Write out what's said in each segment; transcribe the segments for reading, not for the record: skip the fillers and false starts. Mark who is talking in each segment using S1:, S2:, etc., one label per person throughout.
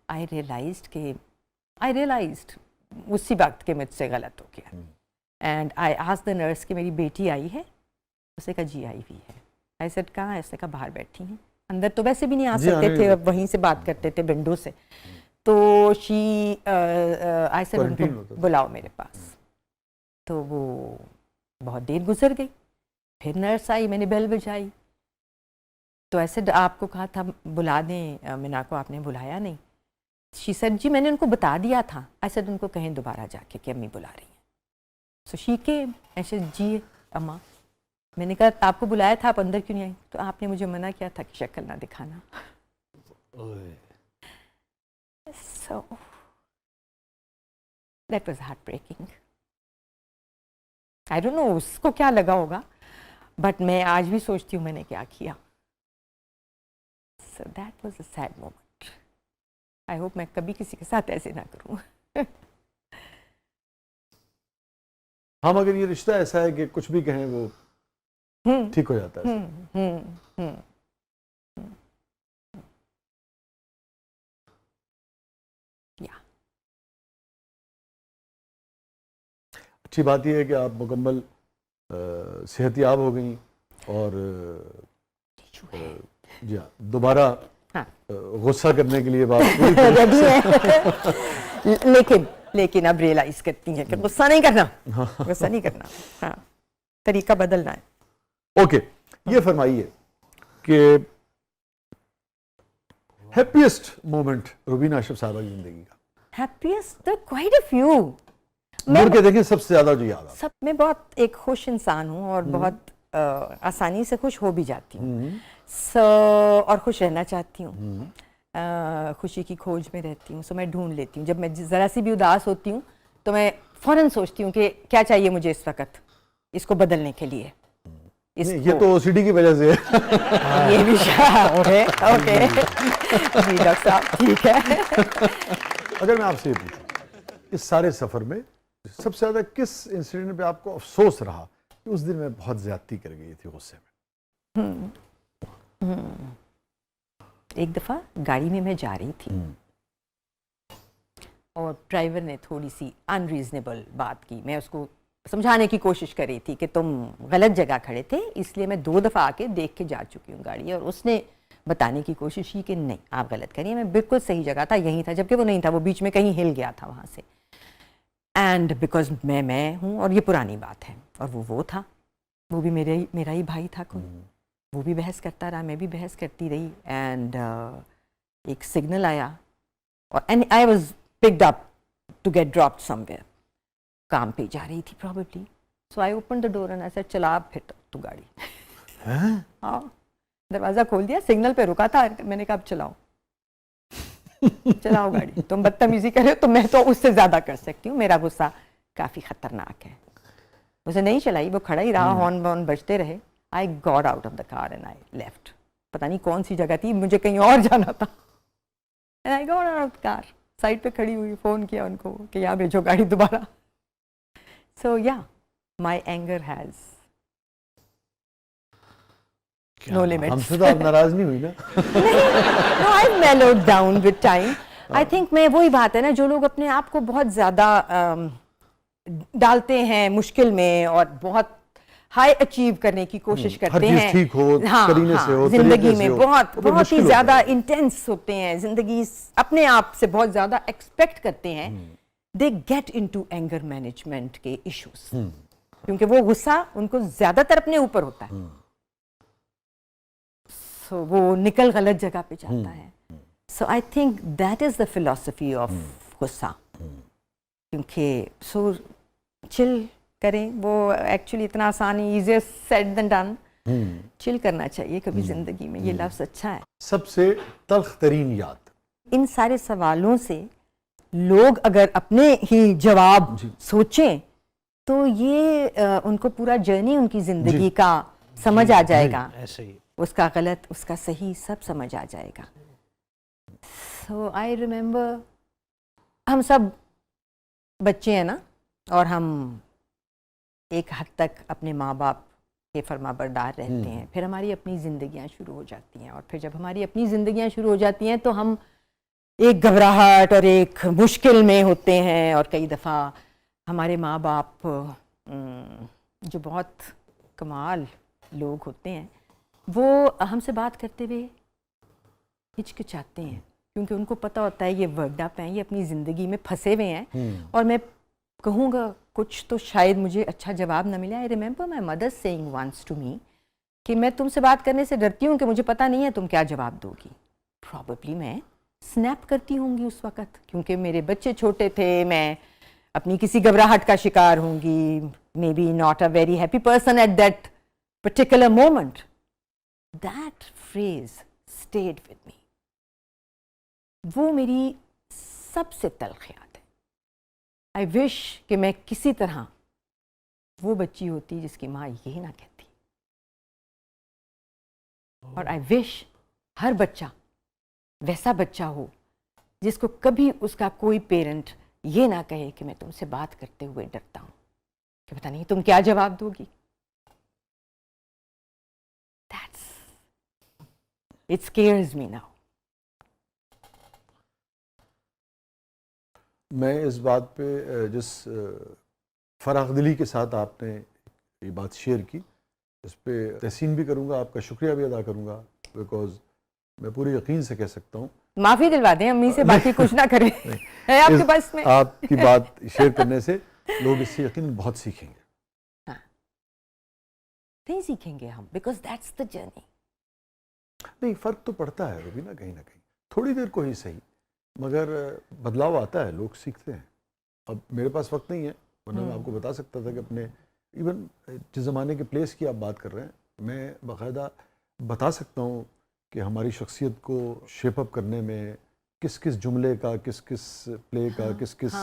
S1: आई realised उसी वक्त के मुझसे गलत हो गया। And I asked the nurse कि मेरी बेटी आई है? उसने कहा जी आई हुई है। आई सेड कहाँ है? उसने कहा बाहर बैठी हैं। अंदर तो वैसे भी नहीं आ सकते थे, अब वहीं से बात करते थे विंडो से। तो शी आई सेड उनको बुलाओ मेरे पास। तो वो बहुत देर गुजर गई, फिर नर्स आई, मैंने बेल बजाई। तो ऐसे आपको कहा था बुला दें मीना को, आपने बुलाया नहीं। शी सेड जी मैंने उनको बता दिया था। आई सेड उनको कहें दोबारा जाके कि अम्मी बुला रही हैं। So she came. ऐसे जी अम्मा, मैंने कहा आपको बुलाया था, आप अंदर क्यों नहीं आई? तो आपने मुझे मना किया था कि शक्ल ना दिखाना। So that was heart breaking. I don't know उसको क्या लगा होगा, बट मैं आज भी सोचती हूँ मैंने क्या किया। सो that was a sad moment. I hope मैं कभी किसी के साथ ऐसे ना करूँ।
S2: हम अगर ये रिश्ता ऐसा है कि कुछ भी कहें वो ठीक हो जाता है। अच्छी बात यह है कि आप मुकम्मल सेहतयाब हो गई और जी हाँ, दोबारा गुस्सा करने के लिए बात
S1: रेडी है। लेकिन अब रियलाइज करती हैं कि गुस्सा नहीं करना, गुस्सा नहीं करना, हाँ, तरीका बदलना है।
S2: ओके, ये फरमाइए कि हैप्पीएस्ट मोमेंट रुबीना अशरफ साहबा की जिंदगी का।
S1: Happiest quite a few.
S2: मुड़ के देखें सबसे ज्यादा जो याद
S1: सब, मैं बहुत एक खुश इंसान हूँ और बहुत आसानी से खुश हो भी जाती हूँ। और खुश रहना चाहती हूँ, खुशी की खोज में रहती हूँ। सो मैं ढूंढ लेती हूँ। जब मैं ज़रा सी भी उदास होती हूँ तो मैं फ़ौरन सोचती हूँ कि क्या चाहिए मुझे इस वक्त इसको बदलने के लिए।
S2: ये तो ओसीडी की वजह से है।
S1: ये भी ओके ओके जी डॉक्टर साहब, ठीक है।
S2: अगर मैं आपसे ये पूछूं, इस सारे सफ़र में सबसे ज़्यादा किस इंसिडेंट पे आपको अफसोस रहा कि उस दिन मैं बहुत ज़्यादती कर गई थी गुस्से में?
S1: एक दफ़ा गाड़ी में मैं जा रही थी और ड्राइवर ने थोड़ी सी अनरीजनेबल बात की। मैं उसको समझाने की कोशिश कर रही थी कि तुम गलत जगह खड़े थे, इसलिए मैं 2 दफ़ा आके देख के जा चुकी हूँ गाड़ी। और उसने बताने की कोशिश की कि नहीं आप गलत करिए, मैं बिल्कुल सही जगह था, यही था, जबकि वो नहीं था, वो बीच में कहीं हिल गया था वहाँ से। एंड बिकॉज मैं हूँ और ये पुरानी बात है और वो था, वो भी मेरा ही भाई था कोई। वो भी बहस करता रहा, मैं भी बहस करती रही। एंड एक सिग्नल आया और and I was picked up to get dropped somewhere. काम पे जा रही थी probably. So I open the door and I said चला आप फिर तू गाड़ी। हाँ, दरवाज़ा खोल दिया, सिग्नल पे रुका था, मैंने कहा अब चलाओ चलाओ गाड़ी। तुम बदतमीजी कर रहे हो तो मैं तो उससे ज़्यादा कर सकती हूँ, मेरा गुस्सा काफ़ी ख़तरनाक है। उसे नहीं चलाई, वो खड़ा ही रहा, हॉर्न वॉर्न बजते रहे। I got out of the car and I left. पता नहीं कौन सी जगह थी, मुझे कहीं और जाना था। And I got out of the car, side पे खड़ी हुई, फ़ोन किया उनको कि यहाँ भेजो गाड़ी दोबारा। So yeah my anger has no limits.
S2: हमसे तो आप नाराज नहीं हुई ना?
S1: No, I've mellowed down with time. I think मैं वही बात है ना, जो लोग अपने आप को बहुत ज़्यादा डालते हैं मुश्किल में और बहुत हाई अचीव करने की कोशिश करते हैं,
S2: ठीक हो, करीने से हो,
S1: जिंदगी में
S2: हो,
S1: बहुत ही ज़्यादा इंटेंस होते हैं, जिंदगी अपने आप से बहुत ज़्यादा एक्सपेक्ट करते हैं। They get into anger management के इश्यूज, क्योंकि वो गुस्सा उनको ज़्यादातर अपने ऊपर होता है। सो वो निकल गलत जगह पे जाता है। So I think that is the philosophy of गुस्सा। क्योंकि सो चिल करें, वो एक्चुअली इतना आसान, easier said than done. Chill करना चाहिए कभी जिंदगी में, ये लफ्ज़ अच्छा है।
S2: सबसे तल्ख तरीन याद?
S1: इन सारे सवालों से लोग अगर अपने ही जवाब सोचें तो ये उनको पूरा जर्नी उनकी जिंदगी का समझ आ जाएगा।
S3: ऐसे ही
S1: उसका गलत, उसका सही, सब समझ आ जाएगा। सो आई रिमेम्बर, हम सब बच्चे हैं ना, और हम एक हद तक अपने माँ बाप के फरमाबरदार रहते हैं। फिर हमारी अपनी ज़िंदगियाँ शुरू हो जाती हैं, और फिर जब हमारी अपनी ज़िंदगियाँ शुरू हो जाती हैं तो हम एक घबराहट और एक मुश्किल में होते हैं, और कई दफ़ा हमारे माँ बाप जो बहुत कमाल लोग होते हैं वो हमसे बात करते हुए हिचकिचाते हैं, क्योंकि उनको पता होता है ये वर्कड अप हैं, ये अपनी ज़िंदगी में फंसे हुए हैं और मैं कहूँगा कुछ तो शायद मुझे अच्छा जवाब ना मिले। I remember my mother saying once to me कि मैं तुमसे बात करने से डरती हूँ कि मुझे पता नहीं है तुम क्या जवाब दोगी। प्रॉबेबली मैं स्नैप करती होंगी उस वक़्त, क्योंकि मेरे बच्चे छोटे थे, मैं अपनी किसी घबराहट का शिकार होंगी, may be not a very happy person at that particular moment. That phrase stayed with me. वो मेरी सबसे तल्ख याद है। आई विश कि मैं किसी तरह वो बच्ची होती जिसकी माँ यही ना कहती, और आई विश हर बच्चा वैसा बच्चा हो जिसको कभी उसका कोई पेरेंट ये ना कहे कि मैं तुमसे बात करते हुए डरता हूं कि पता नहीं तुम क्या जवाब दोगी। It scares me now.
S2: मैं इस बात पे जिस फराखदिली के साथ आपने ये बात शेयर की, इस पे तहसीन भी करूँगा, आपका शुक्रिया भी अदा करूँगा, बिकॉज मैं पूरे यकीन से कह सकता हूँ।
S1: माफ़ी दिलवा दें अम्मी से, बाकी कुछ ना करें। है आपके पास में
S2: आपकी बात शेयर करने से लोग इससे यकीन बहुत सीखेंगे।
S1: हाँ, नहीं सीखेंगे हम, बिकॉज दैट्स द जर्नी।
S2: नहीं, फ़र्क तो पड़ता है रुबीना, कहीं ना कहीं थोड़ी देर को ही सही, मगर बदलाव आता है, लोग सीखते हैं। अब मेरे पास वक्त नहीं है, वरना मैं आपको बता सकता था कि अपने इवन जिस ज़माने के प्लेस की आप बात कर रहे हैं, मैं बाकायदा बता सकता हूँ कि हमारी शख्सियत को शेप अप करने में किस किस जुमले का, किस किस प्ले का, किस किस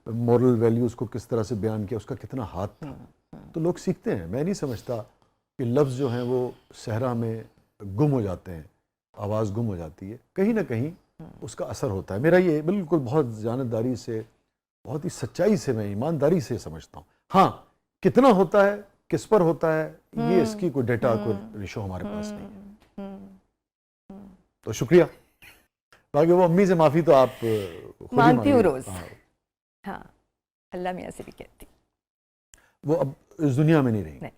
S2: मॉरल वैल्यूज़ को किस तरह से बयान किया, उसका कितना हाथ था। तो लोग सीखते हैं। मैं नहीं समझता कि लफ्ज़ जो हैं वो सहरा में गुम हो जाते हैं, आवाज़ गुम हो जाती है, कहीं ना कहीं उसका असर होता है। मेरा ये बिल्कुल बहुत जानतदारी से, बहुत ही सच्चाई से, मैं ईमानदारी से समझता हूँ। हाँ, कितना होता है, किस पर होता है, ये इसकी कोई डेटा, कोई रेशो हमारे पास नहीं है। तो शुक्रिया। बाकी वो अम्मी से माफ़ी तो आप खुद ही
S1: मांगती हूँ
S2: मांगिए।
S1: रोज़। हाँ, अल्लाह मियाँ से भी कहती।
S2: वो अब इस दुनिया में नहीं रही।
S1: नहीं।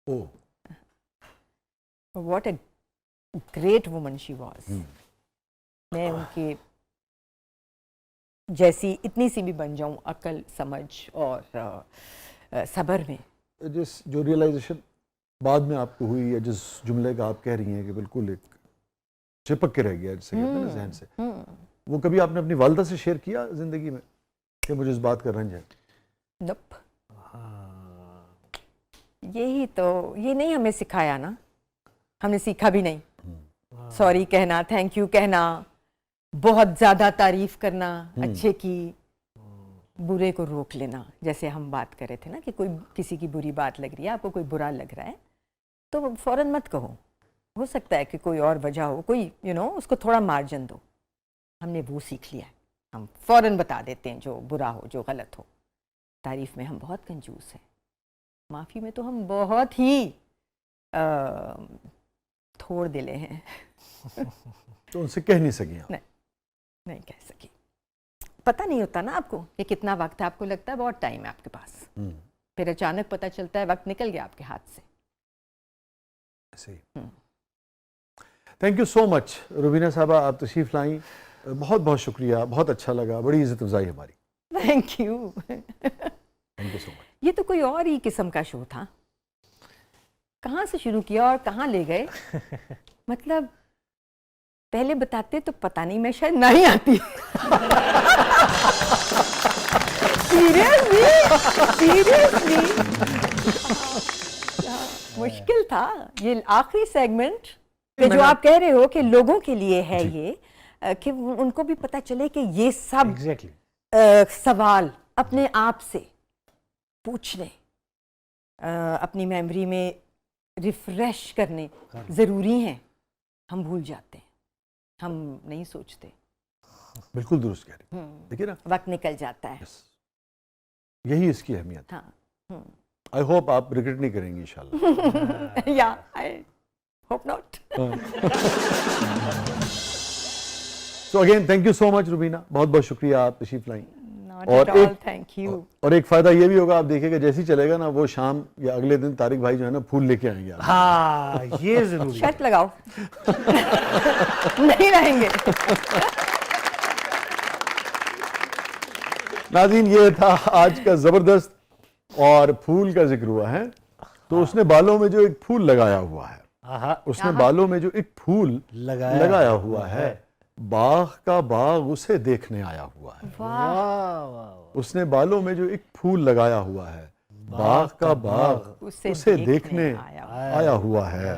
S2: Oh,
S1: what a great woman she was. मैं उनके जैसी इतनी सी भी बन जाऊं अकल, समझ और सब्र में।
S2: जिस जो रियलाइजेशन बाद में आपको हुई, या जिस जुमले का आप कह रही हैं कि बिल्कुल एक चिपक के रह गया, जिसे कहते हैं ना जहन से, वो कभी आपने अपनी वालदा से शेयर किया जिंदगी में कि मुझे इस बात का रंज है?
S1: नप। यही तो, ये नहीं हमें सिखाया ना, हमने सीखा भी नहीं। सॉरी कहना, थैंक यू कहना, बहुत ज़्यादा तारीफ करना अच्छे की, बुरे को रोक लेना। जैसे हम बात कर रहे थे ना कि कोई किसी की बुरी बात लग रही है, आपको कोई बुरा लग रहा है तो फ़ौरन मत कहो, हो सकता है कि कोई और वजह हो, कोई उसको थोड़ा मार्जिन दो। हमने वो सीख लिया है, हम फ़ौरन बता देते हैं जो बुरा हो, जो गलत हो। तारीफ़ में हम बहुत कंजूस हैं, माफ़ी में तो हम बहुत ही थोड़ दिले हैं।
S2: तो उनसे कह नहीं सकी आप?
S1: नहीं कह सकी। पता नहीं होता ना आपको कि कितना वक्त है, आपको लगता है बहुत टाइम है आपके पास, फिर अचानक पता चलता है वक्त निकल गया आपके हाथ से।
S2: सही। Thank you so much Rubina साहबा, आप तशरीफ लाई, बहुत बहुत शुक्रिया, बहुत अच्छा लगा, बड़ी इज्जत अफजाई हमारी।
S1: Thank you.
S2: Thank you so much.
S1: ये तो कोई और ही किस्म का शो था, कहाँ से शुरू किया और कहाँ ले गए। मतलब पहले बताते तो पता नहीं, मैं शायद नहीं आती। सीरियसली मुश्किल था ये आखिरी सेगमेंट कि जो आप कह रहे हो कि लोगों के लिए है ये, कि उनको भी पता चले कि ये सब सवाल अपने आप से पूछने, अपनी मेमोरी में रिफ्रेश करने ज़रूरी हैं। हम भूल जाते हैं, हम नहीं सोचते।
S2: बिल्कुल दुरुस्त कह रहे हैं, देखिए ना,
S1: वक्त निकल जाता है।
S2: यही इसकी अहमियत है।
S1: हाँ।
S2: आई होप आप रिग्रेट नहीं करेंगे इंशाल्लाह।
S1: या I hope not.
S2: So again thank you so much Rubina, बहुत बहुत शुक्रिया, आप तशरीफ लाई।
S1: Not
S2: और
S1: at all,
S2: एक
S1: thank you.
S2: और एक फायदा ये भी होगा, आप देखिएगा जैसे ही चलेगा ना, वो शाम या अगले दिन तारिक भाई जो है ना फूल लेके आएंगे आप।
S3: हाँ ये जरूरी है।
S1: शर्त लगाओ नहीं रहेंगे।
S2: नाज़रीन, ये था आज का जबरदस्त, और फूल का जिक्र हुआ है तो उसने बालों में जो एक फूल लगाया हुआ है,
S3: आहा,
S2: उसने बालों में जो एक फूल लगाया हुआ है, बाग का बाग उसे देखने आया हुआ है।
S3: वाह वाह,
S2: उसने बालों में जो एक फूल लगाया हुआ है, बाग का बाग उसे देखने आया हुआ है।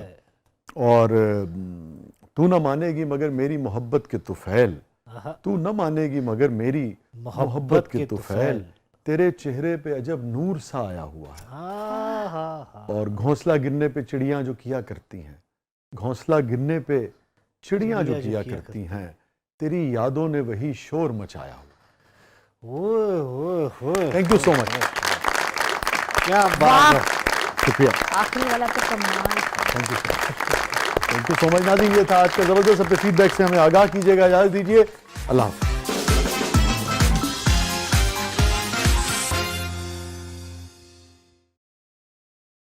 S2: और तू न मानेगी मगर मेरी मोहब्बत के तुफैल, तू न मानेगी मगर मेरी मोहब्बत के तुफैल, तेरे चेहरे पे अजब नूर सा आया हुआ है। और घोंसला गिरने पे चिड़ियां जो किया करती हैं, घोंसला गिरने पे चिड़ियां जो किया करती हैं, तेरी यादों ने वही शोर मचाया हुआ। थैंक यू सो मच,
S3: क्या बात है।
S2: शुक्रिया,
S1: आखिरी वाला तो कमाल।
S2: थैंक यू सो मच नाज़रीन, ये था आज का जबरदस्त। अपने फीडबैक से हमें आगाह कीजिएगा, इजाज़त दीजिए, अल्लाह हाफ़िज़।